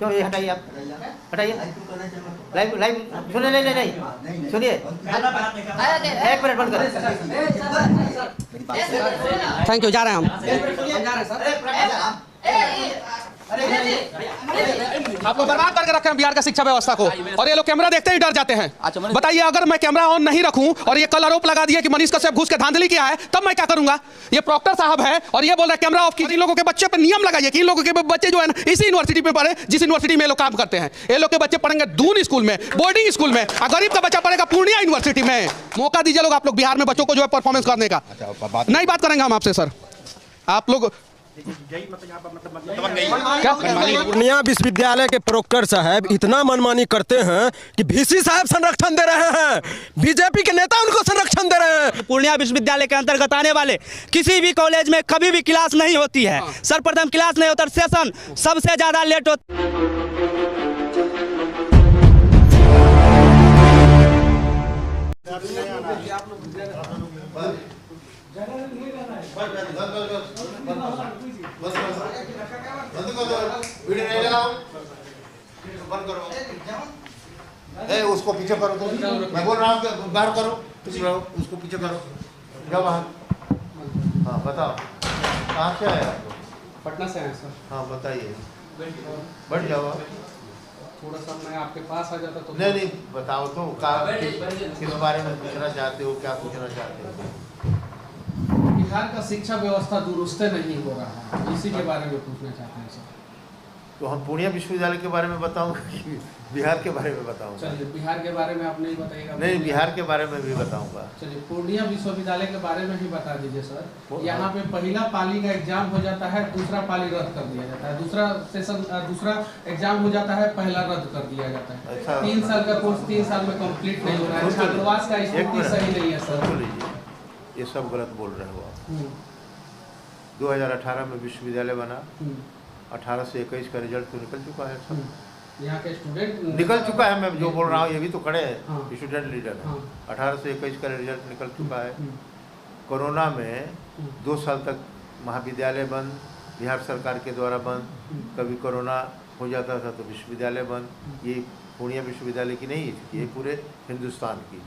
क्यों ये हटाइए आप, हटाइए लाइव लाइव सुनिए, नहीं सुनिए, एक मिनट बंद करें। थैंक यू, जा रहे हैं हम। आप लोग बर्बाद करके रखे हैं बिहार का शिक्षा व्यवस्था को, और ये लोग कैमरा देखते ही डर जाते हैं। बताइए, अगर मैं कैमरा ऑन नहीं रखूं और ये कल आरोप लगा दिए कि मनीष कश्यप घुस के धांधली किया है, तब मैं क्या करूंगा? ये प्रॉक्टर साहब है और ये बोल रहे हैं कैमरा ऑफ कीजिए। इन लोगों के बच्चे पर नियम लगाइए कि इन लोगों के बच्चे जो है ना इसी यूनिवर्सिटी में पढ़े जिस यूनिवर्सिटी में ये लोग काम करते हैं। ये लोग के बच्चे पढ़ेंगे दून स्कूल में, बोर्डिंग स्कूल में, और गरीब का बच्चा पढ़ेगा पूर्णिया यूनिवर्सिटी में। मौका दीजिए लोग, आप लोग बिहार में बच्चों को जो है परफॉर्मेंस करने का। नहीं बात करेंगे हम आपसे सर, आप लोग पूर्णिया विश्वविद्यालय के प्रोक्टर साहब इतना मनमानी करते हैं कि वीसी साहब संरक्षण दे रहे हैं, बीजेपी के नेता उनको संरक्षण दे रहे हैं। पूर्णिया विश्वविद्यालय के अंतर्गत आने वाले किसी भी कॉलेज में कभी भी क्लास नहीं होती है। सर्वप्रथम क्लास नहीं होता, सेशन सबसे ज्यादा लेट होता है। उसको पीछे करो, तो मैं बोल रहा हूँ बाहर करो, उसको पीछे करो, जाओ बाहर। हाँ बताओ, कहाँ से आए आप लोग? पटना से आए सर। हाँ बताइए, बैठ जाओ। थोड़ा सा मैं आपके पास आ जाता तो। नहीं बताओ तो, किस बारे में पूछना चाहते हो, क्या पूछना चाहते हो? बिहार का शिक्षा व्यवस्था दुरुस्त नहीं हो रहा है, इसी के बारे में पूछना चाहते हैं सर। तो हम पूर्णिया विश्वविद्यालय के बारे में बताऊं कि बिहार के बारे में बताऊं? चलिए, बिहार के बारे में आप नहीं बताइएगा? नहीं, बिहार के बारे में भी बताऊंगा। चलिए, पूर्णिया विश्वविद्यालय के बारे में ही बता दीजिए सर। यहाँ पे पहला पाली का एग्जाम हो जाता है, दूसरा पाली रद्द कर दिया जाता है, दूसरा एग्जाम हो जाता है, पहला रद्द कर दिया जाता है। अच्छा, 3 साल का कोर्स 3 साल में कंप्लीट नहीं हो रहा है। छात्रावास का स्थिति सही नहीं है सर। ये सब गलत बोल रहे हो आप। 2018 में विश्वविद्यालय बना, 18 से 21 का रिजल्ट तो निकल चुका है सब। यहाँ के स्टूडेंट निकल चुका है, मैं जो बोल रहा हूँ ये भी तो खड़े हैं, स्टूडेंट लीडर है। 18 से 21 का रिजल्ट निकल चुका है। कोरोना में 2 साल तक महाविद्यालय बंद, बिहार सरकार के द्वारा बंद। कभी कोरोना हो जाता था तो विश्वविद्यालय बंद। ये पूर्णिया विश्वविद्यालय की नहीं स्थिति, ये पूरे हिंदुस्तान की,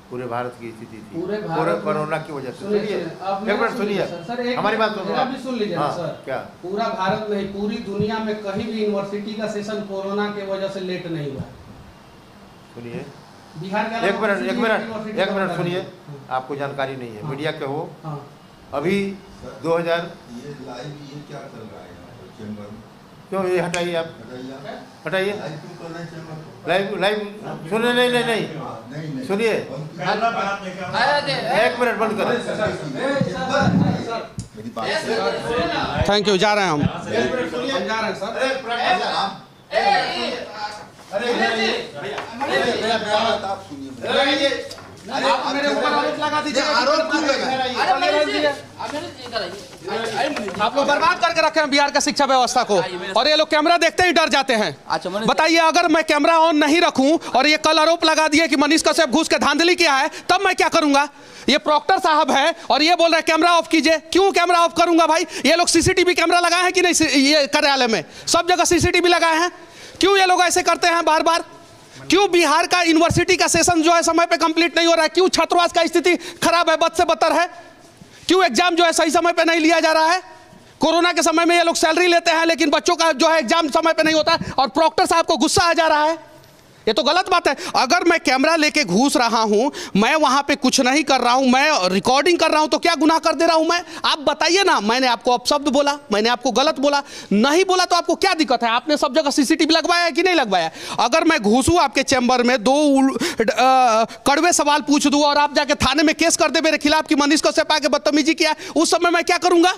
पूरे भारत की स्थिति थी, पूरे कोरोना की वजह से। सुनिए, एक मिनट सुनिए, हमारी बात सुन लीजिए सर। क्या पूरा भारत नहीं, पूरी दुनिया में कहीं भी यूनिवर्सिटी का सेशन कोरोना के वजह से लेट नहीं हुआ। सुनिए, बिहार का एक मिनट सुनिए, आपको जानकारी नहीं है, मीडिया के हो। अभी 2000 क्या चल रहा है चैम्बर में? क्यों ये हटाइए आप, हटाइए लाइव सुनिए, नहीं सुनिए, एक मिनट बंद करें। थैंक यू, जा रहे हैं हम। जा रहे हैं सर। आप मेरे ऊपर आरोप लगा दीजिए। आरोप क्यों लगा? आप लोग बर्बाद करके रखे हैं बिहार का शिक्षा व्यवस्था को, और ये लोग कैमरा देखते ही डर जाते हैं। बताइए, अगर मैं कैमरा ऑन नहीं रखूं और ये कल आरोप लगा दिए कि मनीष कश्यप घुस के धांधली किया है, तब मैं क्या करूंगा? ये प्रॉक्टर साहब है और ये बोल रहे हैं कैमरा ऑफ कीजिए। क्यों कैमरा ऑफ करूंगा भाई? ये लोग सीसीटीवी कैमरा लगाए हैं कि नहीं? ये कार्यालय में सब जगह सीसीटीवी लगाए हैं। क्यों ये लोग ऐसे करते हैं बार बार? क्यों बिहार का यूनिवर्सिटी का सेशन जो है समय पे कंप्लीट नहीं हो रहा है? क्यों छात्रावास का स्थिति खराब है, बद से बदतर है? क्यों एग्जाम जो है सही समय पे नहीं लिया जा रहा है? कोरोना के समय में ये लोग सैलरी लेते हैं, लेकिन बच्चों का जो है एग्जाम समय पे नहीं होता है, और प्रॉक्टर साहब को गुस्सा आ जा रहा है। ये तो गलत बात है। अगर मैं कैमरा लेके घुस रहा हूं, मैं वहां पे कुछ नहीं कर रहा हूं, मैं रिकॉर्डिंग कर रहा हूं, तो क्या गुनाह कर दे रहा हूं मैं? आप बताइए ना। मैंने आपको अपशब्द बोला, मैंने आपको गलत बोला, नहीं बोला तो आपको क्या दिक्कत है? आपने सब जगह सीसीटीवी लगवाया है कि नहीं लगवाया? अगर मैं घुसूं आपके चैम्बर में, 2 कड़वे सवाल पूछ दूं और आप जाके थाने में केस कर दे मेरे खिलाफ कि मनीष कश्यप आके बदतमीजी किया, उस समय मैं क्या करूंगा?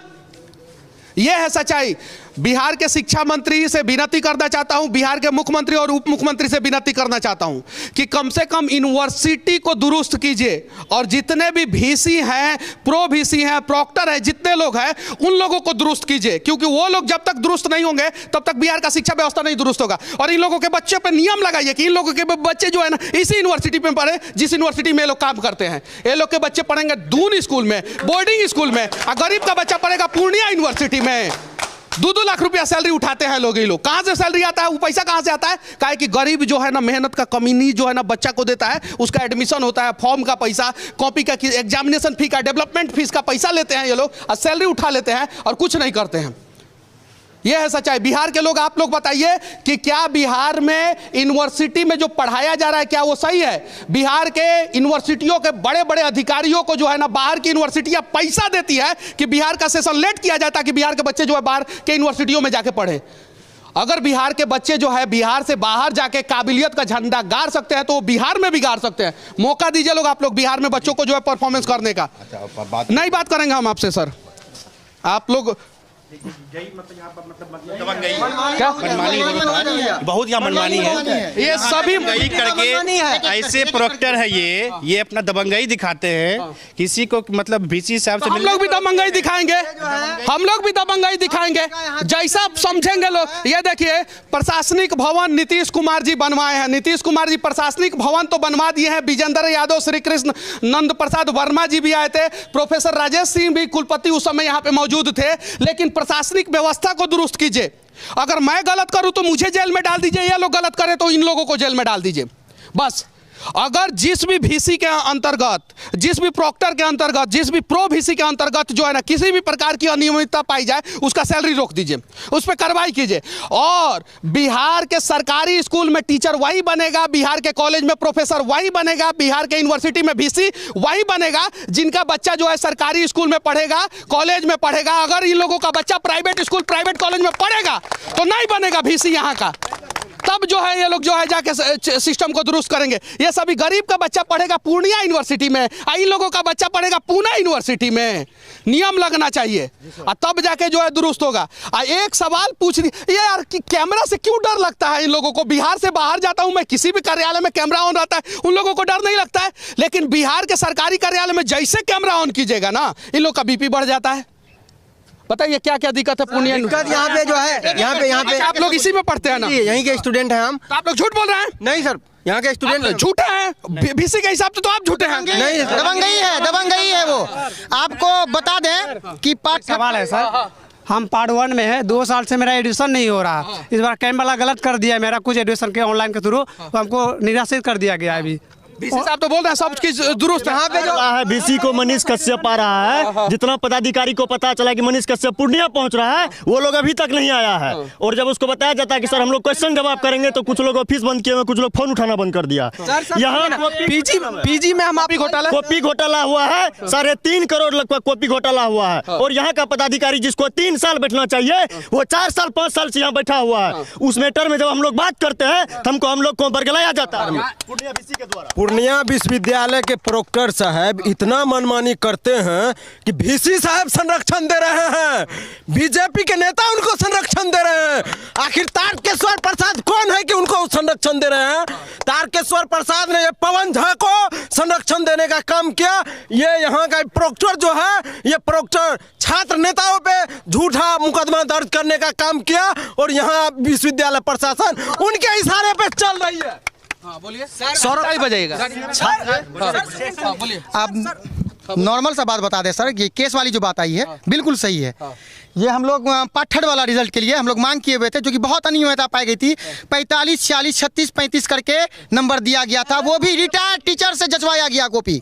यह है सच्चाई। बिहार के शिक्षा मंत्री से विनती करना चाहता हूं, बिहार के मुख्यमंत्री और उप मुख्यमंत्री से विनती करना चाहता हूं कि कम से कम यूनिवर्सिटी को दुरुस्त कीजिए, और जितने भी वीसी हैं, प्रो वीसी हैं, प्रॉक्टर हैं, जितने लोग हैं, उन लोगों को दुरुस्त कीजिए, क्योंकि वो लोग जब तक दुरुस्त नहीं होंगे तब तक बिहार का शिक्षा व्यवस्था नहीं दुरुस्त होगा। और इन लोगों के बच्चे पर नियम लगाइए कि इन लोगों के बच्चे जो है ना इसी यूनिवर्सिटी में पढ़े जिस यूनिवर्सिटी में ये लोग काम करते हैं। ये लोग के बच्चे पढ़ेंगे दून स्कूल में, बोर्डिंग स्कूल में, और गरीब का बच्चा पढ़ेगा पूर्णिया यूनिवर्सिटी में। 2-2 लाख रुपया सैलरी उठाते हैं लोग। ये लोग कहाँ से सैलरी आता है, वो पैसा कहाँ से आता है? काहे कि गरीब जो है ना, मेहनत का कमीनी जो है ना, बच्चा को देता है, उसका एडमिशन होता है, फॉर्म का पैसा, कॉपी का, एग्जामिनेशन फी का, डेवलपमेंट फीस का पैसा लेते हैं ये लोग और सैलरी उठा लेते हैं और कुछ नहीं करते हैं। यह है सच्चाई। बिहार के लोग, आप लोग बताइए कि क्या बिहार में यूनिवर्सिटी में जो पढ़ाया जा रहा है क्या वो सही है? बिहार के यूनिवर्सिटियों के बड़े बड़े अधिकारियों को जो है ना, बाहर की यूनिवर्सिटियां पैसा देती है कि बिहार का सेशन लेट किया जाए ताकि बिहार के बच्चे जो है बाहर के यूनिवर्सिटियों में जाके पढ़े। अगर बिहार के बच्चे जो है बिहार से बाहर जाके काबिलियत का झंडा गाड़ सकते हैं तो वो बिहार में भी गाड़ सकते हैं। मौका दीजिए लोग, आप लोग बिहार में बच्चों को जो है परफॉर्मेंस करने का। नहीं बात करेंगे हम आपसे सर, आप लोग क्या बहुत यहाँ मनमानी है। ये सभी करके ऐसे प्रोक्टर है, ये अपना दबंगई दिखाते हैं किसी को, मतलब VC साहब से। हम लोग भी दबंगई दिखाएंगे, हम लोग भी दबंगई दिखाएंगे जैसा आप समझेंगे लोग। ये देखिए, प्रशासनिक भवन नीतीश कुमार जी बनवाए हैं। नीतीश कुमार जी प्रशासनिक भवन तो बनवा दिए हैं। विजेंद्र यादव, श्री कृष्ण नंद प्रसाद वर्मा जी भी आए थे, प्रोफेसर राजेश सिंह भी कुलपति उस समय यहाँ पे मौजूद थे। लेकिन प्रशासनिक व्यवस्था को दुरुस्त कीजिए। अगर मैं गलत करूं तो मुझे जेल में डाल दीजिए, ये लोग गलत करें तो इन लोगों को जेल में डाल दीजिए बस। अगर जिस भी VC के अंतर्गत, जिस भी प्रोक्टर के अंतर्गत, जिस भी प्रो VC के अंतर्गत जो है ना किसी भी प्रकार की अनियमितता पाई जाए, उसका सैलरी रोक दीजिए, उस पर कार्रवाई कीजिए। और बिहार के सरकारी स्कूल में टीचर वही बनेगा, बिहार के कॉलेज में प्रोफेसर वही बनेगा, बिहार के यूनिवर्सिटी में VC वही बनेगा जिनका बच्चा जो है सरकारी स्कूल में पढ़ेगा, कॉलेज में पढ़ेगा। अगर इन लोगों का बच्चा प्राइवेट स्कूल, प्राइवेट कॉलेज में पढ़ेगा तो नहीं बनेगा VC यहाँ का। तब जो है ये लोग जो है जाके सिस्टम को दुरुस्त करेंगे। ये सभी गरीब का बच्चा पढ़ेगा पूर्णिया यूनिवर्सिटी में, इन लोगों का बच्चा पढ़ेगा पूना यूनिवर्सिटी में। नियम लगना चाहिए और तब जाके जो है दुरुस्त होगा। एक सवाल पूछ दी, ये यार कि कैमरा से क्यों डर लगता है इन लोगों को? बिहार से बाहर जाता हूं मैं, किसी भी कार्यालय में कैमरा ऑन रहता है, उन लोगों को डर नहीं लगता है। लेकिन बिहार के सरकारी कार्यालय में जैसे कैमरा ऑन कीजिएगा ना, इन लोग का BP बढ़ जाता है। बताइए क्या क्या दिक्कत है पूर्णिया? यहाँ पे जो है, यहाँ पे आप लोग इसी में पढ़ते हैं ना? यहीं के स्टूडेंट हैं हम। तो आप लोग झूठ बोल रहे हैं? नहीं सर, यहाँ के स्टूडेंट झूठे हैं। VC के हिसाब से तो आप झूठे हैं। नहीं, दबंगई है वो। आपको बता दें कि पाठ सवाल है सर, हम पार्ट 1 में है, 2 साल से मेरा एडमिशन नहीं हो रहा। इस बार कैमरा गलत कर दिया मेरा, कुछ एडमिशन के ऑनलाइन के थ्रू, तो हमको निराशित कर दिया गया। अभी VC साहब तो बोल रहे हैं सब चीज दुरुस्त है। यहाँ पे जो है VC को मनीष कश्यप आ रहा है। जितना पदाधिकारी को पता चला कि मनीष कश्यप पूर्णिया पहुंच रहा है, वो लोग अभी तक नहीं आया है। और जब उसको बताया जाता है कि सर हम लोग क्वेश्चन जवाब करेंगे, तो कुछ लोग ऑफिस बंद किए हुए, कुछ लोग फोन उठाना बंद कर दिया। यहाँ PG में हम कॉपी घोटाला हुआ है, 3.5 करोड़ लगभग कॉपी घोटाला हुआ है। और यहाँ का पदाधिकारी जिसको 3 साल बैठना चाहिए, वो 4 साल 5 साल से यहाँ बैठा हुआ है। उस मैटर में जब हम लोग बात करते हैं तो हम लोग को बरगलाया जाता है पूर्णिया विश्वविद्यालय के प्रोक्टर साहब इतना मनमानी करते हैं कि VC साहब संरक्षण दे रहे हैं, बीजेपी के नेता उनको संरक्षण दे रहे हैं। आखिर तारकेश्वर प्रसाद कौन है कि उनको संरक्षण दे रहे हैं? तारकेश्वर प्रसाद ने ये पवन झा को संरक्षण देने का काम किया। ये यहाँ का प्रोक्टर जो है, ये प्रोक्टर छात्र नेताओं पे झूठा मुकदमा दर्ज करने का काम किया और यहाँ विश्वविद्यालय प्रशासन उनके इशारे पे चल रही है। बोलिए सर, बजाइएगा। आप नॉर्मल सा बात बता दें सर, ये केस वाली जो बात आई है बिल्कुल सही है। ये हम लोग पाठड़ वाला रिजल्ट के लिए हम लोग मांग किए हुए थे, जो कि बहुत अनियमितता पाई गई थी। 45, 46, 36, 35 करके नंबर दिया गया था, वो भी रिटायर्ड टीचर से जचवाया गया कॉपी।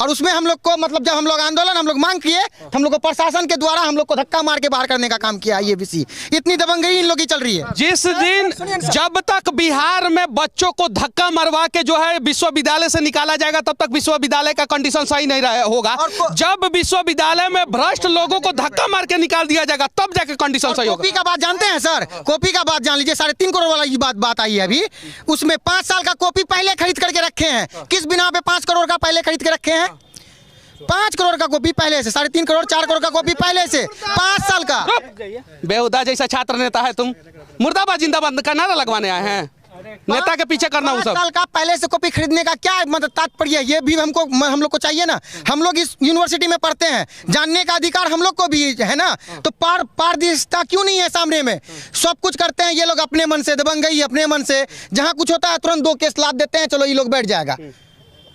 और उसमें हम लोग को, मतलब जब हम लोग आंदोलन हम लोग मांग किए, हम लोग को प्रशासन के द्वारा हम लोग को धक्का मार के बाहर करने का काम किया। ये VC इतनी दबंगई इन लोग की चल रही है। जिस दिन जब तक बिहार में बच्चों को धक्का मरवा के जो है विश्वविद्यालय से निकाला जाएगा, तब तक विश्वविद्यालय का कंडीशन सही नहीं होगा। जब विश्वविद्यालय में भ्रष्ट लोगों को धक्का मार के निकाल दिया जाएगा, तब जाके कंडीशन सही होगा। कॉपी का बात जानते हैं सर? कॉपी का बात जान लीजिए। 3.5 करोड़ वाला ये बात आई है अभी, उसमें 5 साल का कॉपी पहले खरीद करके रखे हैं। किस बिना पे 5 करोड़ का पहले खरीद के रखे हैं? 5 करोड़ का कॉपी पहले से, 3.5 करोड़ 4 करोड़ का कॉपी पहले से, 5 साल का। बेहुदा जैसा छात्र नेता है तुम, मुर्दाबाद जिंदाबाद का नारा लगवाने आए हैं, नेता के पीछे करना। 5 साल का पहले से कॉपी खरीदने का क्या मतलब तात्पर्य है? ये भी हम लोग को चाहिए ना। हम लोग इस यूनिवर्सिटी में पढ़ते हैं, जानने का अधिकार हम लोग को भी है ना। तो पारदर्शिता क्यों नहीं है सामने में? सब कुछ करते हैं ये लोग अपने मन से, दबंगई अपने मन से। जहाँ कुछ होता है तुरंत 2 केस लाद देते हैं, चलो ये लोग बैठ जाएगा।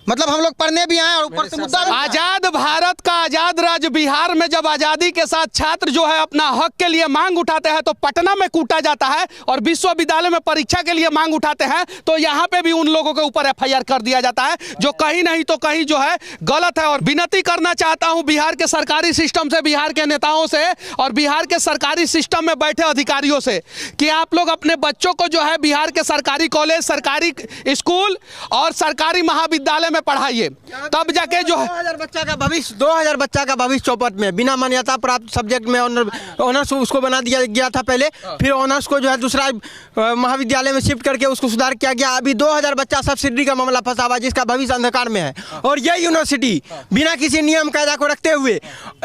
मतलब हम लोग पढ़ने भी आए और ऊपर से मुद्दा भी आजाद भारत का आजाद राज्य बिहार में जब आजादी के साथ छात्र जो है अपना हक के लिए मांग उठाते हैं तो पटना में कूटा जाता है, और विश्वविद्यालय में परीक्षा के लिए मांग उठाते हैं तो यहाँ पे भी उन लोगों के ऊपर FIR कर दिया जाता है, जो कहीं नहीं तो कहीं जो है गलत है। और विनती करना चाहता हूँ बिहार के सरकारी सिस्टम से, बिहार के नेताओं से और बिहार के सरकारी सिस्टम में बैठे अधिकारियों से कि आप लोग अपने बच्चों को जो है बिहार के सरकारी कॉलेज, सरकारी स्कूल और सरकारी महाविद्यालय में पढ़ाइए, तब जाके जो है 2000 बच्चा का भविष्य 2000 बच्चा का भविष्य चौपट में बिना मान्यता प्राप्त सब्जेक्ट में ऑनर्स उसको बना दिया गया था पहले, फिर ऑनर्स को जो है दूसरा महाविद्यालय में शिफ्ट करके उसको सुधार किया गया। अभी 2000 बच्चा सब्सिडी का मामला फंसा हुआ जिसका भविष्य अंधकार में है, और यह यूनिवर्सिटी बिना किसी नियम कायदा को रखते हुए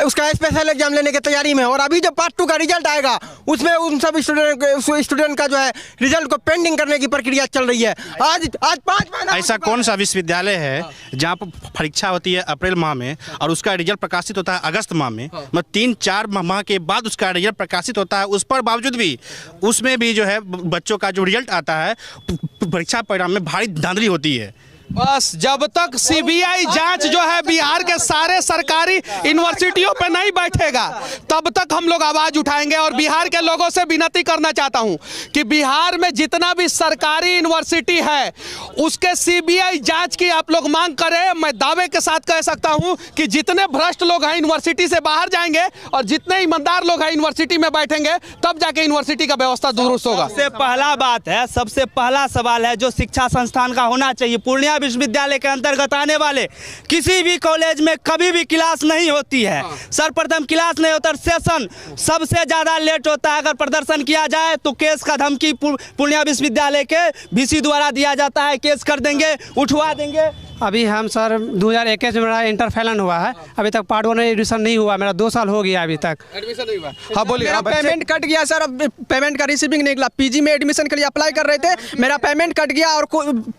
उसका स्पेशल एग्जाम लेने की तैयारी में। और अभी जो पार्ट 2 का रिजल्ट आएगा उसमें उन सब स्टूडेंट का जो है रिजल्ट को पेंडिंग करने की प्रक्रिया चल रही है। आज 5 महीना ऐसा कौन सा विश्वविद्यालय है जहाँ पर परीक्षा होती है अप्रैल माह में और उसका रिजल्ट प्रकाशित होता है अगस्त माह में, मतलब 3-4 माह के बाद उसका रिजल्ट प्रकाशित होता है, उस पर बावजूद भी उसमें भी जो है बच्चों का जो रिजल्ट आता है परीक्षा परिणाम में भारी धांधली होती है। बस जब तक CBI जांच जो है बिहार के सारे सरकारी यूनिवर्सिटियों पे नहीं बैठेगा तब तक हम लोग आवाज उठाएंगे। और बिहार के लोगों से विनती करना चाहता हूं कि बिहार में जितना भी सरकारी यूनिवर्सिटी है उसके CBI जांच की आप लोग मांग करें। मैं दावे के साथ कह सकता हूं कि जितने भ्रष्ट लोग हैं यूनिवर्सिटी से बाहर जाएंगे और जितने ईमानदार लोग हैं यूनिवर्सिटी में बैठेंगे तब जाके यूनिवर्सिटी का व्यवस्था दुरुस्त होगा। सबसे पहला बात है, सबसे पहला सवाल है जो शिक्षा संस्थान का होना चाहिए। पूर्णिया विश्वविद्यालय के अंतर्गत आने वाले किसी भी कॉलेज में कभी भी क्लास नहीं होती है। सर्वप्रथम क्लास नहीं होता, सेशन सबसे ज्यादा लेट होता है। अगर प्रदर्शन किया जाए तो केस का धमकी पूर्णिया विश्वविद्यालय के VC द्वारा दिया जाता है, केस कर देंगे, उठवा देंगे। अभी हम सर 2021 में मेरा इंटर फैलन हुआ है, अभी तक पार्ट 1 में एडमिशन नहीं हुआ, मेरा 2 साल हो गया अभी तक एडमिशन नहीं हुआ। हाँ बोलिए। मेरा पेमेंट कट गया सर, अब पेमेंट का रिसीविंग नहीं निकला। PG में एडमिशन के लिए अप्लाई कर रहे थे, मेरा पेमेंट कट गया और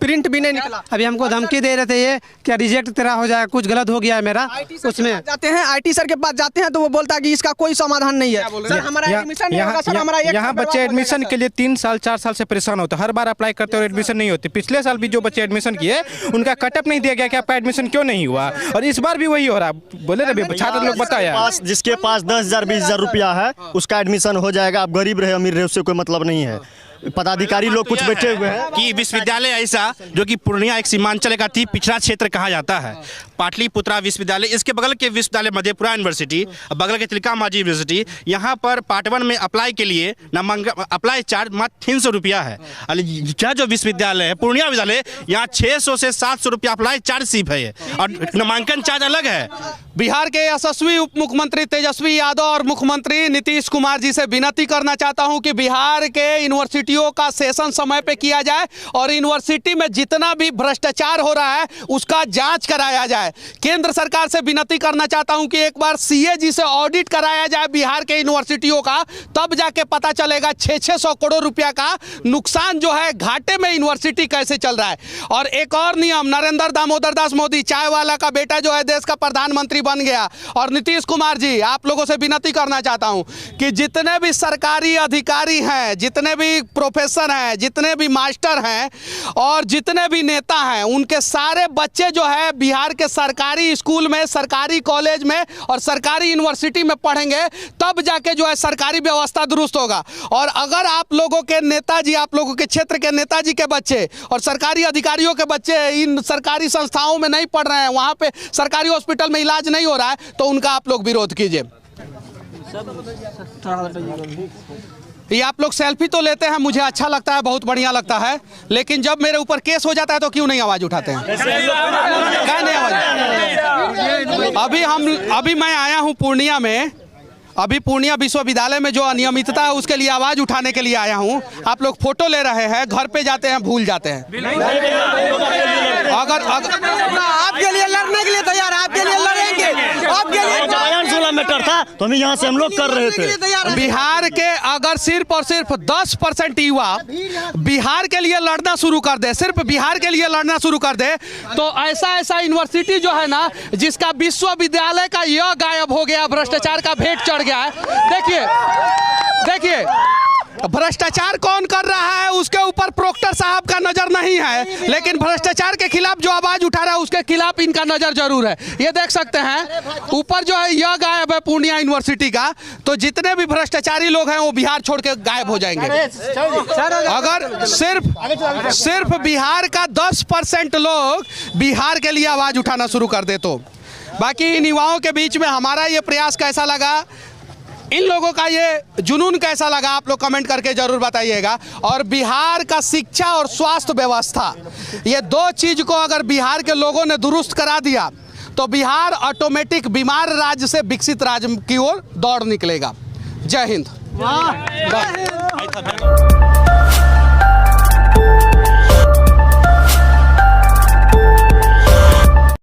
प्रिंट भी नहीं निकला। अभी हमको धमकी दे रहे थे ये क्या रिजेक्ट तेरा हो जाए, कुछ गलत हो गया है मेरा। उसमें जाते हैं IT सर के पास जाते हैं तो वो बोलता है कि इसका कोई समाधान नहीं है। सर हमारा एडमिशन नहीं होगा सर, हमारा यहाँ बच्चे एडमिशन के लिए 3 साल 4 साल से परेशान होते हैं, हर बार अप्लाई करते और एडमिशन नहीं होती। पिछले साल भी जो बच्चे एडमिशन किए उनका कटअप नहीं दिया गया कि आपका एडमिशन क्यों नहीं हुआ, और इस बार भी वही हो रहा। बोले ना छात्र लोग बताया जिसके पास 10,000 20,000 रुपया है उसका एडमिशन हो जाएगा। आप गरीब रहे अमीर रहे उससे कोई मतलब नहीं है। पदाधिकारी लोग कुछ बैठे हुए हैं कि विश्वविद्यालय ऐसा जो कि पूर्णिया एक सीमांचल का अति पिछड़ा क्षेत्र कहा जाता है, पाटलिपुत्रा विश्वविद्यालय, इसके बगल के विश्वविद्यालय मधेपुरा यूनिवर्सिटी, बगल के तिलका मांझी यूनिवर्सिटी, यहाँ पर पार्ट 1 में अप्लाई के लिए अप्लाई चार्ज मात्र 300 रुपया है। यह जो विश्वविद्यालय है पूर्णिया विद्यालय, यहाँ 600 से 700 रुपया अप्लाई चार्ज सिर्फ है और नामांकन चार्ज अलग है। बिहार के यशस्वी उप मुख्यमंत्री तेजस्वी यादव और मुख्यमंत्री नीतीश कुमार जी से विनती करना चाहता हूं कि बिहार के यूनिवर्सिटियों का सेशन समय पे किया जाए और यूनिवर्सिटी में जितना भी भ्रष्टाचार हो रहा है उसका जांच कराया जाए। केंद्र सरकार से विनती करना चाहता हूं कि एक बार CA जी से ऑडिट कराया जाए बिहार के यूनिवर्सिटियों का, तब जाके पता चलेगा 600 करोड़ रुपया का नुकसान जो है, घाटे में यूनिवर्सिटी कैसे चल रहा है। और एक और नियम, नरेंद्र दामोदर दास मोदी चाय वाला का बेटा जो है देश का प्रधानमंत्री बन गया। और नीतीश कुमार जी, आप लोगों से विनती करना चाहता हूं कि जितने भी सरकारी अधिकारी हैं, जितने भी प्रोफेसर हैं, जितने भी मास्टर हैं और जितने भी नेता हैं, उनके सारे बच्चे जो है बिहार के सरकारी स्कूल में, सरकारी कॉलेज में और सरकारी यूनिवर्सिटी में पढ़ेंगे, तब जाके जो है सरकारी व्यवस्था दुरुस्त होगा। और अगर आप लोगों के नेताजी, आप लोगों के क्षेत्र के नेताजी के बच्चे और सरकारी अधिकारियों के बच्चे इन सरकारी संस्थाओं में नहीं पढ़ रहे हैं, वहाँ पे सरकारी हॉस्पिटल में इलाज नहीं हो रहा है, तो उनका आप लोग विरोध कीजिए। ये आप लोग सेल्फी तो लेते हैं, मुझे अच्छा लगता है, बहुत बढ़िया लगता है, लेकिन जब मेरे ऊपर केस हो जाता है तो क्यों नहीं आवाज उठाते हैं? क्या नहीं आवाज? अभी मैं आया हूँ पूर्णिया में, अभी पूर्णिया विश्वविद्यालय में जो अनियमितता है उसके लिए आवाज उठाने के लिए आया हूं। आप लोग फोटो ले रहे हैं, घर पे जाते हैं भूल जाते हैं। अगर आपके लिए लड़ने के लिए तैयार, आपके लिए लड़ेंगे, आपके लिए मैटर था तो हम यहाँ से हम लोग कर रहे थे। बिहार के अगर सिर्फ और सिर्फ 10% युवा बिहार के लिए लड़ना शुरू कर दे, सिर्फ बिहार के लिए लड़ना शुरू कर दे, तो ऐसा यूनिवर्सिटी जो है ना, जिसका विश्वविद्यालय का यह गायब हो गया, भ्रष्टाचार का भेंट चढ़ गया है। देखिए भ्रष्टाचार कौन कर रहा है उसके ऊपर प्रोक्टर साहब का नजर नहीं है, लेकिन भ्रष्टाचार के खिलाफ जो आवाज उठा रहा है उसके खिलाफ इनका नजर जरूर है। ये देख सकते हैं ऊपर जो है यह गायब है पूर्णिया यूनिवर्सिटी का, तो जितने भी भ्रष्टाचारी लोग हैं वो बिहार छोड़ के गायब हो जाएंगे। अगर सिर्फ बिहार का 10% लोग बिहार के लिए आवाज उठाना शुरू कर दे तो। बाकी इन युवाओं के बीच में हमारा ये प्रयास कैसा लगा, इन लोगों का ये जुनून कैसा लगा, आप लोग कमेंट करके जरूर बताइएगा। और बिहार का शिक्षा और स्वास्थ्य व्यवस्था, ये दो चीज को अगर बिहार के लोगों ने दुरुस्त करा दिया तो बिहार ऑटोमेटिक बीमार राज्य से विकसित राज्य की ओर दौड़ निकलेगा। जय हिंद।